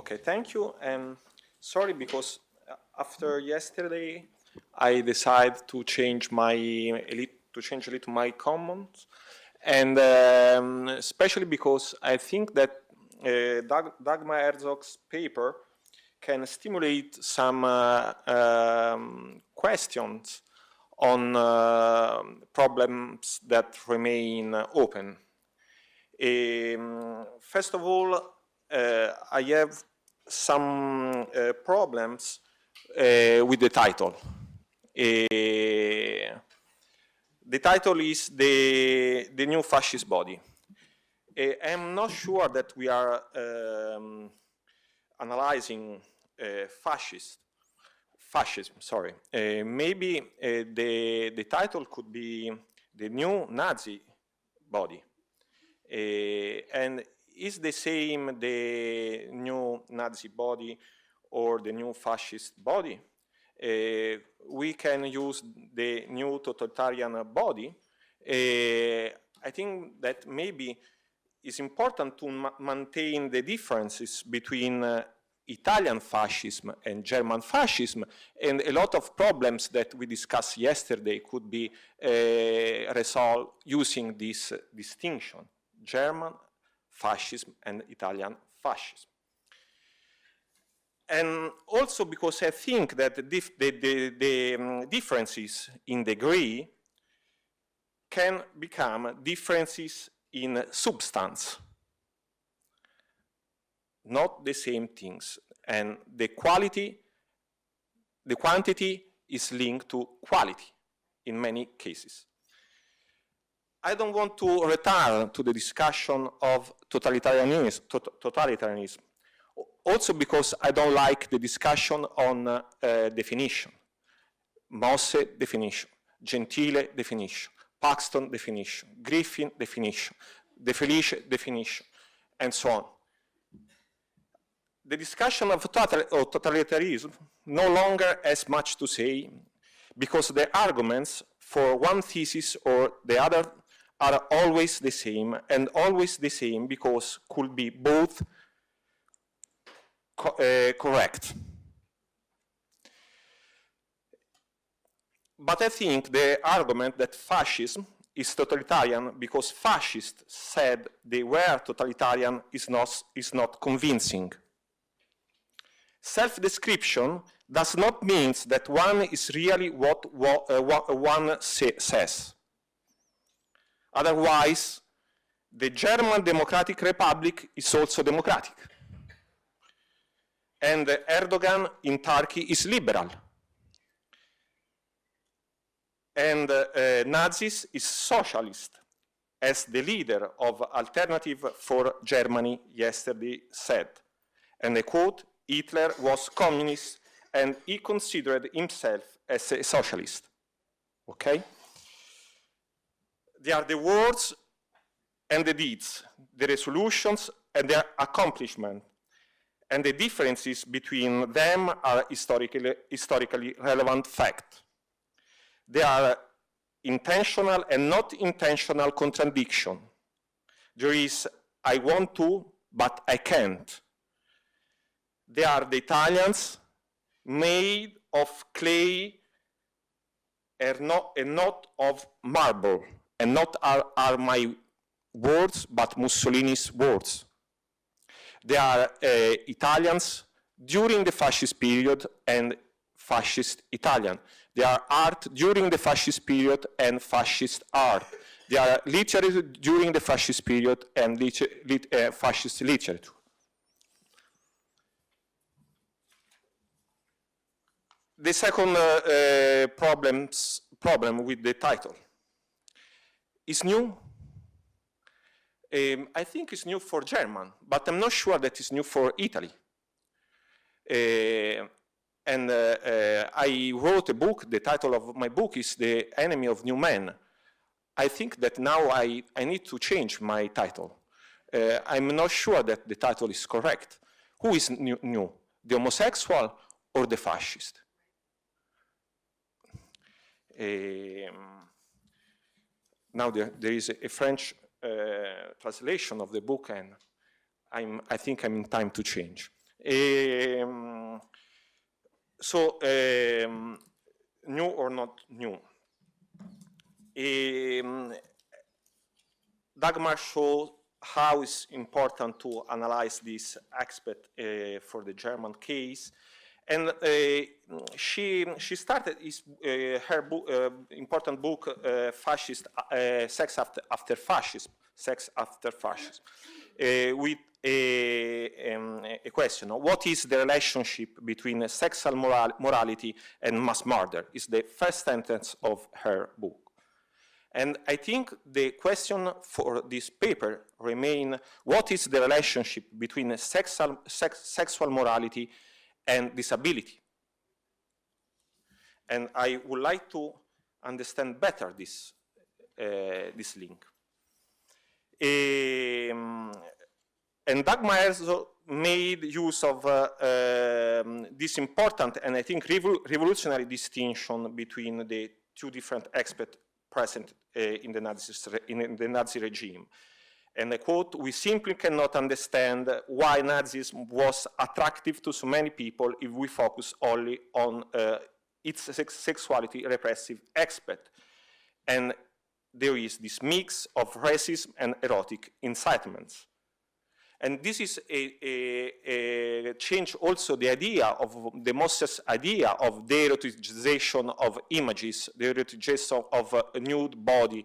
Okay, thank you. And sorry, because after yesterday, I decided to change a little my comments, and especially because I think that Dagmar Herzog's paper can stimulate some questions on problems that remain open. First of all, I have some problems with the title. The title is the New Fascist Body. I'm not sure that we are analyzing fascism, sorry. Maybe the title could be the New Nazi Body. And is the same the new Nazi body or the new fascist body? We can use the new totalitarian body. I think that maybe it's important to maintain the differences between Italian fascism and German fascism, and a lot of problems that we discussed yesterday could be resolved using this distinction: German fascism and Italian fascism. And also because I think that the differences in degree can become differences in substance, not the same things. And the quantity is linked to quality in many cases. I don't want to return to the discussion of totalitarianism. Also because I don't like the discussion on definition. Mosse definition, Gentile definition, Paxton definition, Griffin definition, De Felice definition, and so on. The discussion of totalitarianism no longer has much to say, because the arguments for one thesis or the other are always the same, and always the same because could be both correct. But I think the argument that fascism is totalitarian because fascists said they were totalitarian is not convincing. Self-description does not mean that one is really what one says. Otherwise, the German Democratic Republic is also democratic. And Erdogan in Turkey is liberal. And Nazis is socialist, as the leader of Alternative for Germany yesterday said. And I quote, Hitler was communist and he considered himself as a socialist. Okay? They are the words and the deeds, the resolutions and their accomplishment. And the differences between them are historically relevant fact. They are intentional and not intentional contradiction. There is, I want to, but I can't. They are the Italians made of clay and not of marble. And not are my words, but Mussolini's words. They are Italians during the fascist period and fascist Italian. They are art during the fascist period and fascist art. They are literature during the fascist period and fascist literature. The second problem with the title is new. I think it's new for German, but I'm not sure that it's new for Italy. I wrote a book, the title of my book is The Enemy of New Men. I think that now I need to change my title. I'm not sure that the title is correct. Who is new? The homosexual or the fascist? Now there is a French translation of the book, and I think I'm in time to change. So, new or not new? Dagmar showed how it's important to analyze this aspect for the German case. And she started her important book, Fascist, Sex After Fascism, with a question: what is the relationship between sexual morality and mass murder? Is the first sentence of her book. And I think the question for this paper remains: what is the relationship between sexual morality and disability? And I would like to understand better this link. And Dagmar also made use of this important and I think revolutionary distinction between the two different aspects present in the Nazi regime. And I quote: "We simply cannot understand why Nazism was attractive to so many people if we focus only on its sexuality repressive aspect. And there is this mix of racism and erotic incitements." And this is a change also the idea of the Mosse's idea of the erotization of images, the erotization of a nude body.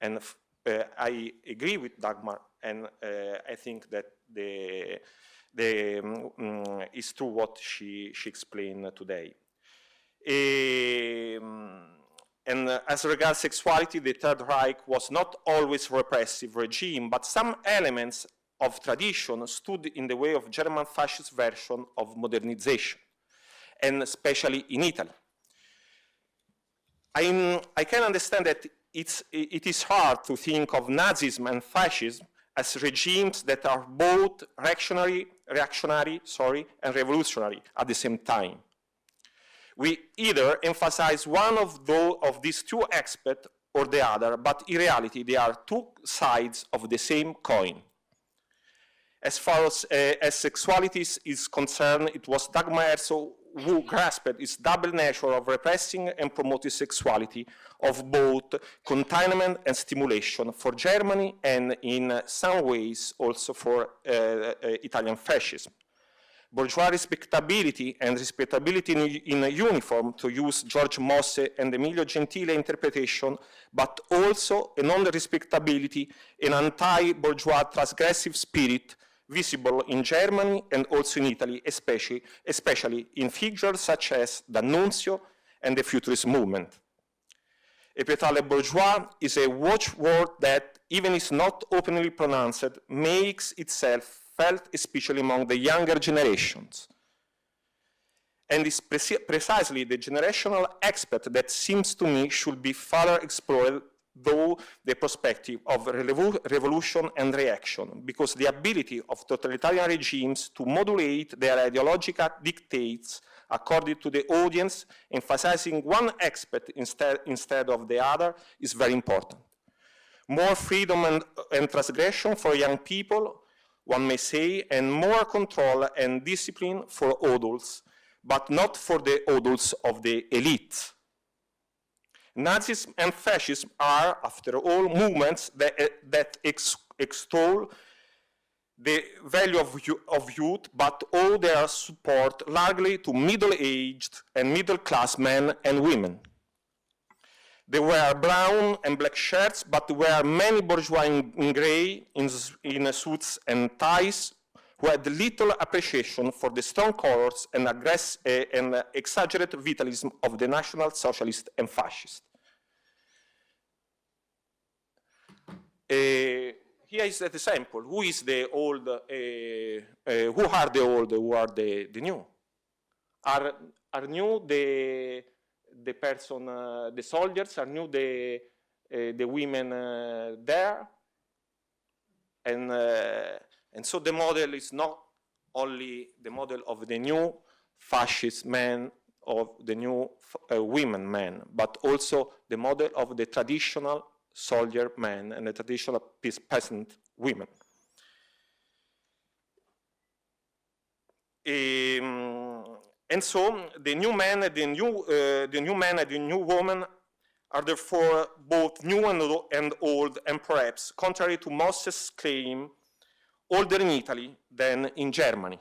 And I agree with Dagmar, and I think that is true what she explained today. And as regards sexuality, the Third Reich was not always a repressive regime, but some elements of tradition stood in the way of German fascist version of modernization, and especially in Italy. I can understand that it is hard to think of Nazism and fascism as regimes that are both reactionary, and revolutionary at the same time. We either emphasize one of these two aspects or the other, but in reality they are two sides of the same coin. As far as sexuality is concerned, it was Dagmar who grasped its double nature of repressing and promoting sexuality, of both containment and stimulation for Germany, and in some ways also for Italian fascism. Bourgeois respectability and respectability in a uniform, to use George Mosse and Emilio Gentile interpretation, but also a non-respectability, an anti-bourgeois transgressive spirit visible in Germany and also in Italy, especially in figures such as D'Annunzio and the Futurist movement. A pétale bourgeois is a watchword that, even if not openly pronounced, makes itself felt especially among the younger generations. And it's precisely the generational aspect that seems to me should be further explored through the perspective of revolution and reaction, because the ability of totalitarian regimes to modulate their ideological dictates according to the audience, emphasizing one aspect instead of the other, is very important. More freedom and transgression for young people, one may say, and more control and discipline for adults, but not for the adults of the elite. Nazism and fascism are, after all, movements that extol the value of youth, but owe their support largely to middle-aged and middle-class men and women. They wear brown and black shirts, but there were many bourgeois in gray, in suits and ties, who had little appreciation for the strong colors and exaggerated vitalism of the National Socialist and Fascist. Here is an example. Who is the old? Who are the old? Who are the new? Are new the person, the soldiers? Are new the women there? And so the model is not only the model of the new fascist men, of the new women men, but also the model of the traditional soldier men and the traditional peasant women. And so the new man and the new woman are therefore both new and old, and perhaps, contrary to Mosse's claim, older in Italy than in Germany.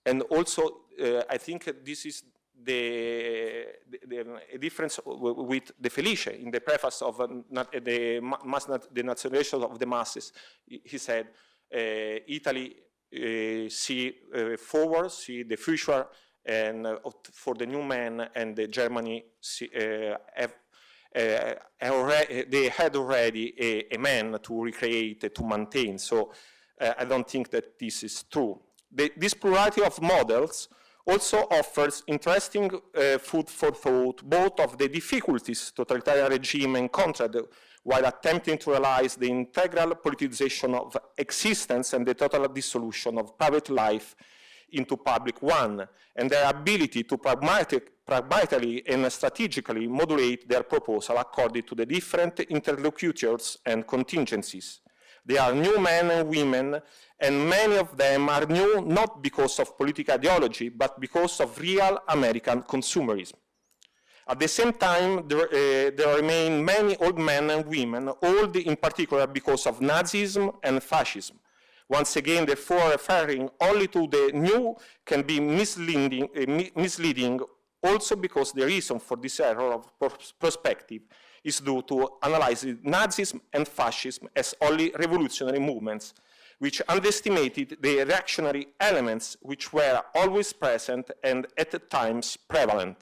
And also, I think this is the difference with De Felice in the preface of the Nationalization of the Masses. He said, Italy see forward, see the future, and for the new man, and the Germany they had already a man to recreate, to maintain. So I don't think that this is true. This plurality of models also offers interesting food for thought, both of the difficulties totalitarian regime encountered while attempting to realize the integral politicization of existence and the total dissolution of private life into public one, and their ability to pragmatically and strategically modulate their proposal according to the different interlocutors and contingencies. They are new men and women, and many of them are new not because of political ideology, but because of real American consumerism. At the same time, there remain many old men and women, old in particular because of Nazism and Fascism. Once again, therefore, referring only to the new can be misleading also because the reason for this error of perspective is due to analyzing Nazism and Fascism as only revolutionary movements, which underestimated the reactionary elements which were always present and at times prevalent.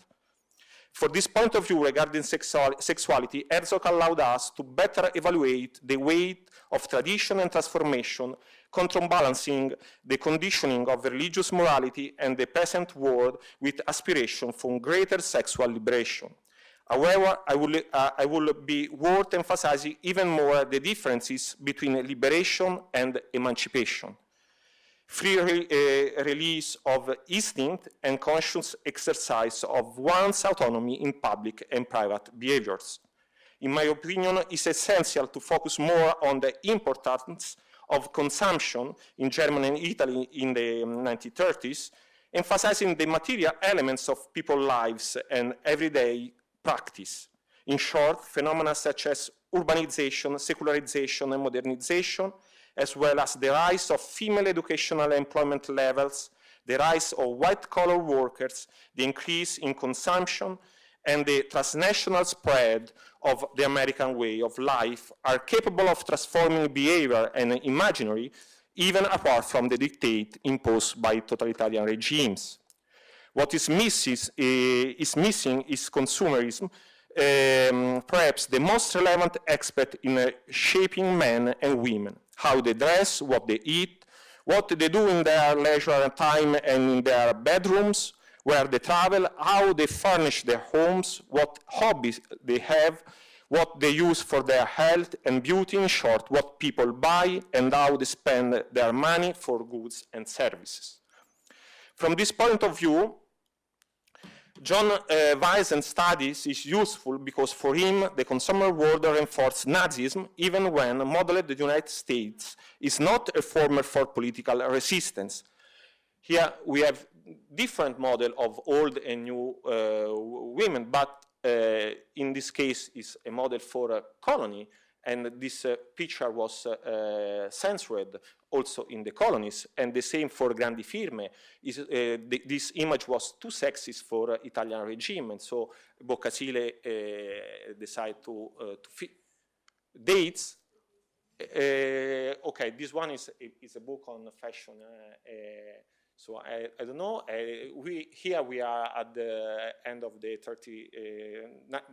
For this point of view regarding sexuality, Herzog allowed us to better evaluate the weight of tradition and transformation, counterbalancing the conditioning of religious morality and the present world with aspiration for greater sexual liberation. However, I will be worth emphasizing even more the differences between liberation and emancipation. Free release of instinct and conscious exercise of one's autonomy in public and private behaviors. In my opinion, it's essential to focus more on the importance of consumption in Germany and Italy in the 1930s, emphasizing the material elements of people's lives and everyday practice. In short, phenomena such as urbanization, secularization, and modernization, as well as the rise of female educational employment levels, the rise of white-collar workers, the increase in consumption, and the transnational spread of the American way of life are capable of transforming behavior and imaginary, even apart from the dictate imposed by totalitarian regimes. What is missing is consumerism, perhaps the most relevant aspect in shaping men and women, how they dress, what they eat, what they do in their leisure time and in their bedrooms, where they travel, how they furnish their homes, what hobbies they have, what they use for their health and beauty, in short, what people buy and how they spend their money for goods and services. From this point of view, John Weissen's studies is useful because for him, the consumer world reinforced Nazism even when modeled the United States is not a former for political resistance. Here we have different model of old and new women, but in this case is a model for a colony, and this picture was censored also in the colonies, and the same for grandi firme. This image was too sexist for Italian regime, and so Boccasile decided to dates. Okay, this one is a book on fashion. So I don't know. Here we are at the end of the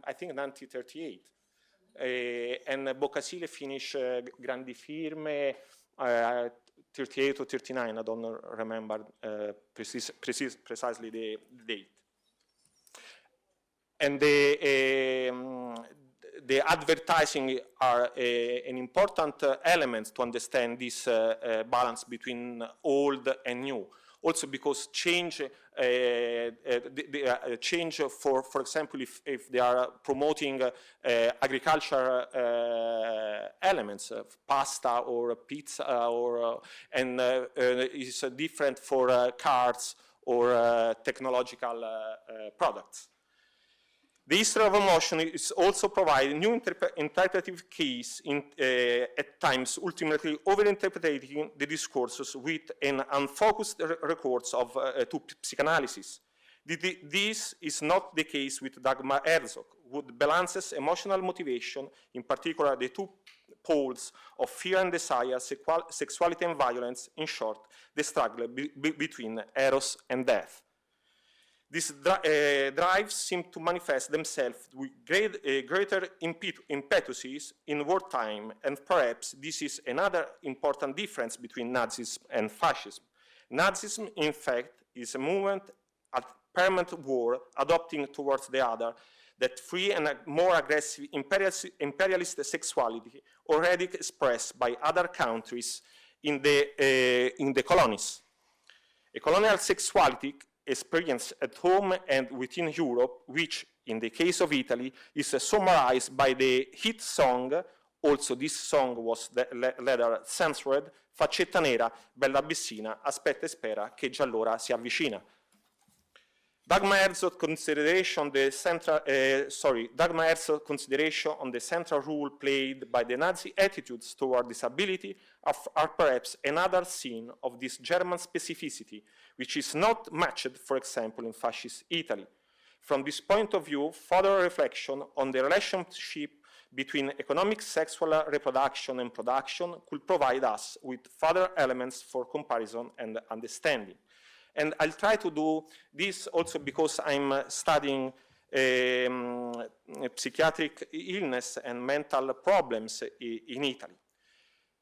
I think 1938. And Boccasile finished grandi firme 38 or 39. I don't remember precisely the date. And the advertising are an important element to understand this balance between old and new. Also because change, change for example, if they are promoting agriculture elements, pasta or pizza, or and is different for cars or technological products. The history of emotion is also providing new interpretive keys at times ultimately overinterpreting the discourses with an unfocused recourse to psychoanalysis. This is not the case with Dagmar Herzog, who balances emotional motivation, in particular the two poles of fear and desire, sexuality and violence, in short, the struggle between eros and death. These drives seem to manifest themselves with greater impetuses in wartime, and perhaps this is another important difference between Nazism and fascism. Nazism, in fact, is a movement at permanent war, adopting towards the other that free and more aggressive imperialist sexuality already expressed by other countries in the colonies. A colonial sexuality experienced at home and within Europe, which in the case of Italy is summarized by the hit song, also this song was later censored, Faccetta nera, bella abissina, aspetta e spera che già l'ora si avvicina. Dagmar Herzog's consideration on the central role played by the Nazi attitudes toward disability are perhaps another sign of this German specificity, which is not matched, for example, in fascist Italy. From this point of view, further reflection on the relationship between economic sexual reproduction and production could provide us with further elements for comparison and understanding. And I'll try to do this also because I'm studying psychiatric illness and mental problems in Italy.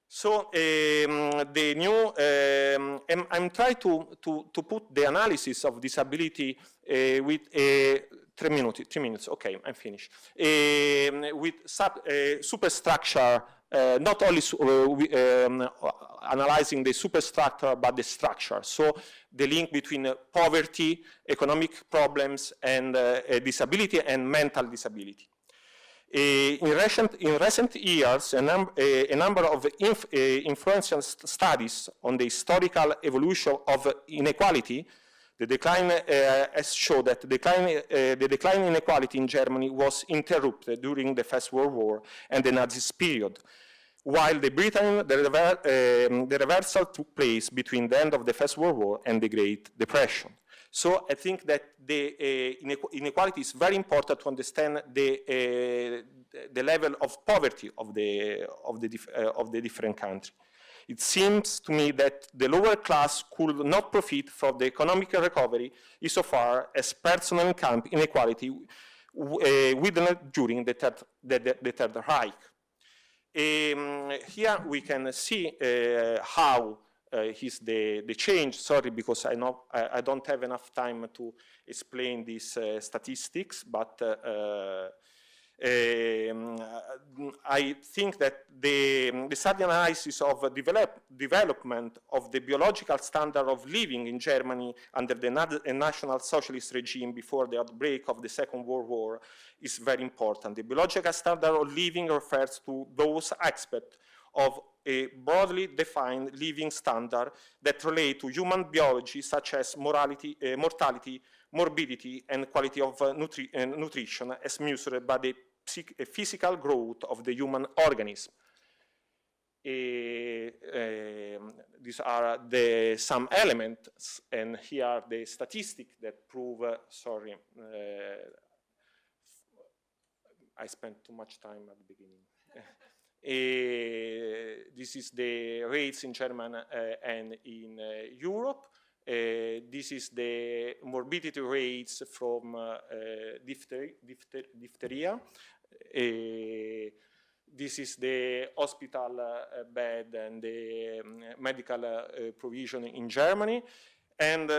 So I'm trying to put the analysis of disability with 3 minutes, okay, I'm finished. With superstructure, not only analyzing the superstructure, but the structure. So the link between poverty, economic problems, and disability and mental disability. In recent years, a number of influential studies on the historical evolution of inequality, the decline has shown that the decline in inequality in Germany was interrupted during the First World War and the Nazi period, while the Britain, the reversal took place between the end of the First World War and the Great Depression. So I think that the inequality is very important to understand the level of poverty of the different countries. It seems to me that the lower class could not profit from the economic recovery insofar as personal income inequality widened during the Third Reich. Here we can see how is the change. Sorry, because I don't have enough time to explain these statistics, but I think that the study analysis of development of the biological standard of living in Germany under the National Socialist regime before the outbreak of the Second World War is very important. The biological standard of living refers to those aspects of a broadly defined living standard that relate to human biology, such as mortality, morbidity, and quality of nutrition as measured by the physical growth of the human organism. These are some elements, and here are the statistics that prove, sorry, I spent too much time at the beginning. This is the rates in Germany and in Europe. This is the morbidity rates from diphtheria. This is the hospital bed and the medical provision in Germany. And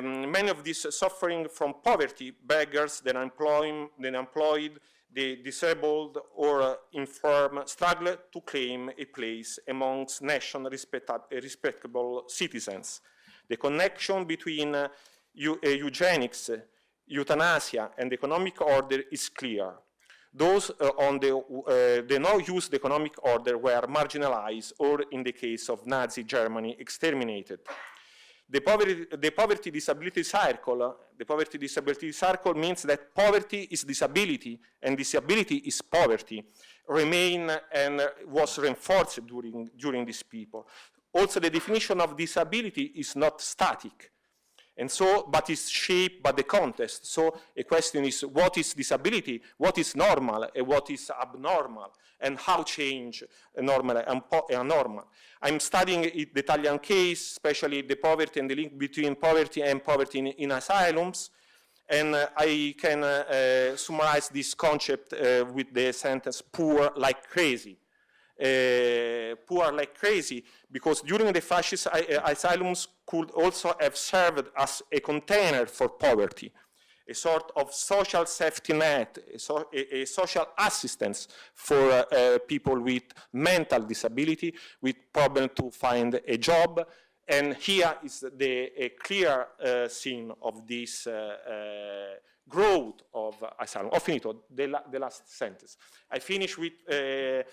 many of these suffering from poverty, beggars, the unemployed, the disabled or infirm struggle to claim a place amongst national respectable citizens. The connection between eugenics, euthanasia, and economic order is clear. Those on the no-use economic order were marginalized or, in the case of Nazi Germany, exterminated. The poverty disability circle means that poverty is disability and disability is poverty, remain and was reinforced during this period. Also, the definition of disability is not static, and so, but is shaped by the context. So a question is, what is disability, what is normal, and what is abnormal, and how change normal and abnormal. I'm studying the Italian case, especially the poverty and the link between poverty and poverty in asylums, and I can summarize this concept with the sentence, poor like crazy. Poor like crazy, because during the fascist asylums could also have served as a container for poverty, a sort of social safety net, a social assistance for people with mental disability, with problem to find a job. And here is a clear scene of this growth of asylum. Ho finito, the last sentence. I finish with the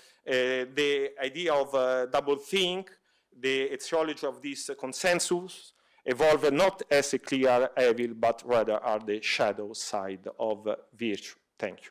idea of double think, the etiology of this consensus evolved not as a clear evil, but rather are the shadow side of virtue. Thank you.